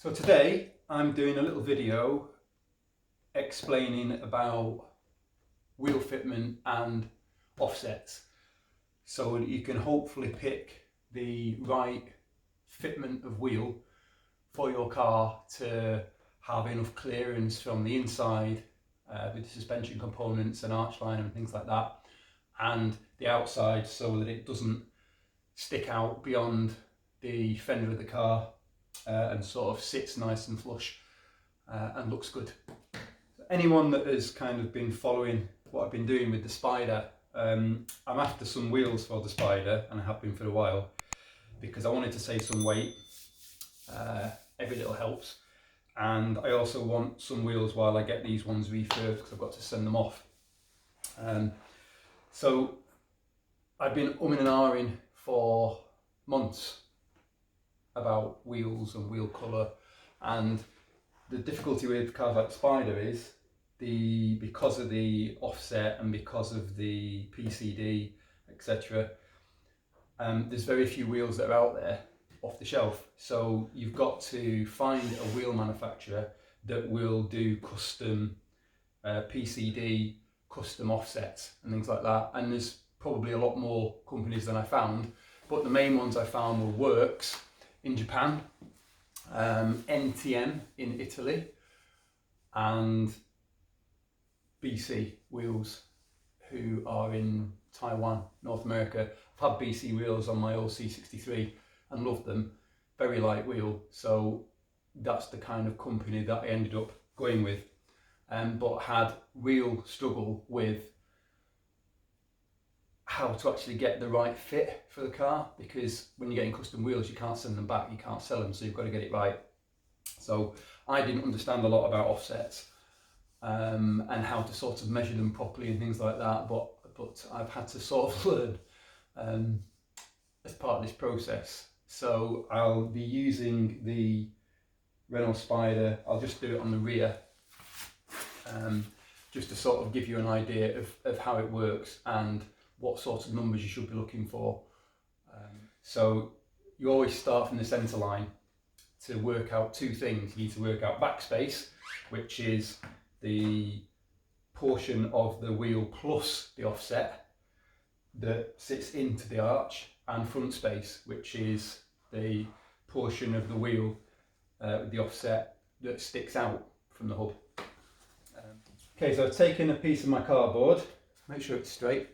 So today I'm doing a little video explaining about wheel fitment and offsets so that you can hopefully pick the right fitment of wheel for your car to have enough clearance from the inside with the suspension components and arch line and things like that, and the outside so that it doesn't stick out beyond the fender of the car and sort of sits nice and flush and looks good. Anyone that has kind of been following what I've been doing with the Spider, I'm after some wheels for the Spider, and I have been for a while, because I wanted to save some weight. Every little helps. And I also want some wheels while I get these ones refurbed, because I've got to send them off. So I've been umming and ahhing for months about wheels and wheel colour, and the difficulty with cars like the Spider is because of the offset and because of the PCD, etc. There's very few wheels that are out there off the shelf, so you've got to find a wheel manufacturer that will do custom PCD, custom offsets and things like that. And there's probably a lot more companies than I found, but the main ones I found were Works in Japan, NTM in Italy, and BC Wheels, who are in Taiwan, North America. I've had BC wheels on my old C63 and loved them. Very light wheel, so that's the kind of company that I ended up going with, but had real struggle with how to actually get the right fit for the car, because when you're getting custom wheels you can't send them back, you can't sell them, so you've got to get it right. So I didn't understand a lot about offsets and how to sort of measure them properly and things like that, but I've had to sort of learn as part of this process. So I'll be using the Renault Spider. I'll just do it on the rear, just to sort of give you an idea of how it works and what sort of numbers you should be looking for. So you always start from the centre line to work out two things. You need to work out backspace, which is the portion of the wheel plus the offset that sits into the arch, and front space, which is the portion of the wheel with the offset that sticks out from the hub. Okay, so I've taken a piece of my cardboard, make sure it's straight,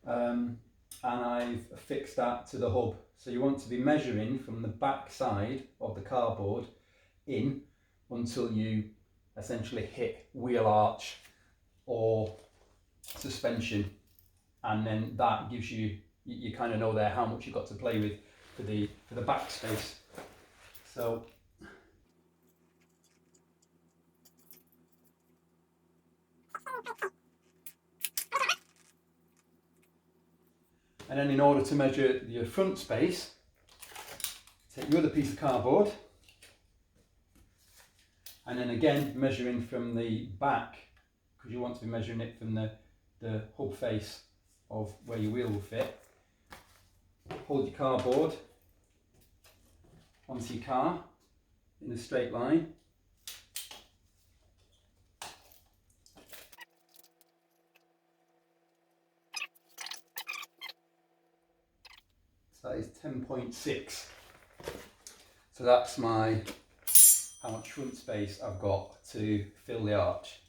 and I've affixed that to the hub. So you want to be measuring from the back side of the cardboard in until you essentially hit wheel arch or suspension, and then that gives you kind of know there how much you've got to play with for the back space. So and then in order to measure your front space, take your other piece of cardboard, and then again measuring from the back, because you want to be measuring it from the hub face of where your wheel will fit. Hold your cardboard onto your car in a straight line. So that is 10.6. So that's how much front space I've got to fill the arch.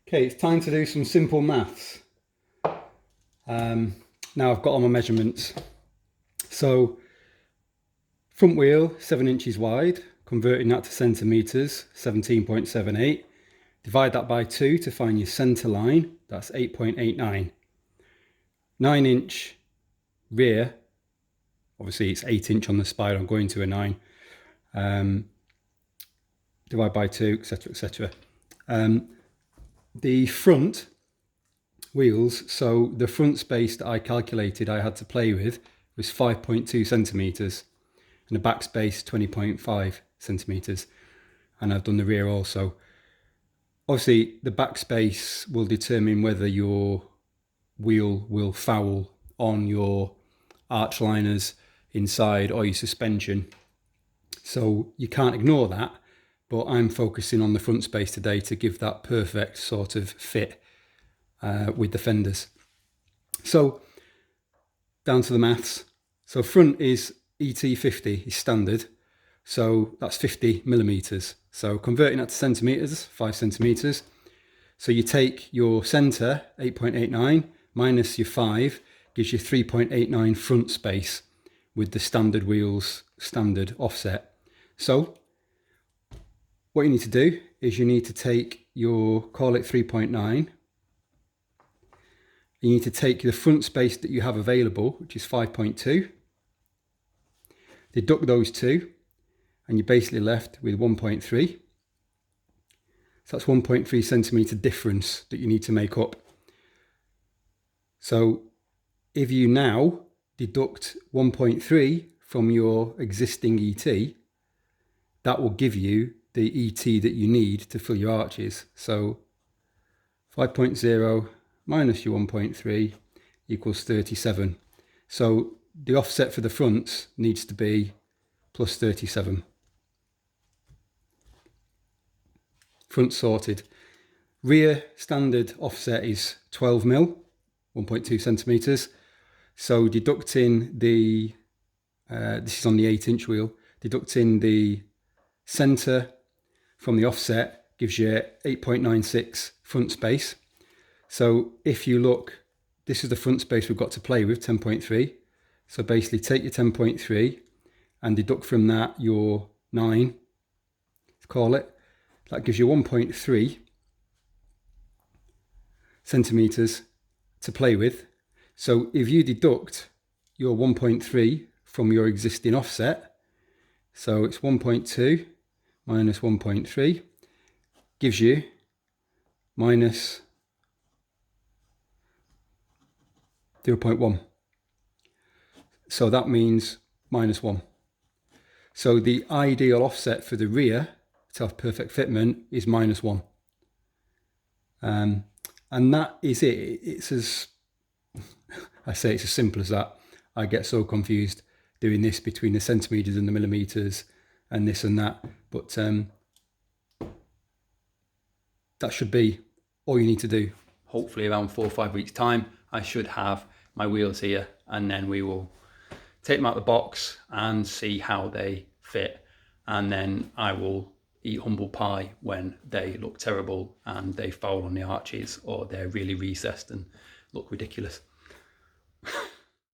Okay, it's time to do some simple maths. Now I've got all my measurements. So front wheel 7 inches wide, converting that to centimetres, 17.78. Divide that by 2 to find your centre line, that's 8.89. 9 inch rear, obviously it's 8 inch on the Spider, I'm going to a 9. Divide by 2, etc, etc. The front wheels, so the front space that I calculated I had to play with was 5.2 centimetres, and the back space 20.5 centimetres, and I've done the rear also. Obviously the back space will determine whether your wheel will foul on your arch liners inside or your suspension. So you can't ignore that, but I'm focusing on the front space today to give that perfect sort of fit with the fenders. So down to the maths. So front is ET50 is standard. So that's 50 millimeters. So converting that to centimeters, 5 centimeters. So you take your center, 8.89, minus your 5, gives you 3.89 front space with the standard wheels, standard offset. So what you need to do is you need to take your, call it 3.9. You need to take the front space that you have available, which is 5.2. Deduct those two, and you're basically left with 1.3. So that's 1.3 centimeter difference that you need to make up. So if you now deduct 1.3 from your existing ET, that will give you the ET that you need to fill your arches. So 5.0 minus your 1.3 equals 37. So the offset for the fronts needs to be plus 37. Front sorted. Rear standard offset is 12 mil, 1.2 centimeters. So deducting the, this is on the 8-inch wheel, deducting the center from the offset gives you 8.96 front space. So if you look, this is the front space we've got to play with, 10.3. So basically take your 10.3 and deduct from that your 9, let's call it. That gives you 1.3 centimeters to play with. So if you deduct your 1.3 from your existing offset, so it's 1.2 minus 1.3 gives you minus 0.1. So that means minus 1. So the ideal offset for the rear to have perfect fitment is minus 1. And that is it. It's as, I say it's as simple as that. I get so confused doing this between the centimeters and the millimeters and this and that. But that should be all you need to do. Hopefully around 4 or 5 weeks time, I should have my wheels here, and then we will take them out of the box and see how they fit. And then I will eat humble pie when they look terrible and they foul on the arches, or they're really recessed and look ridiculous.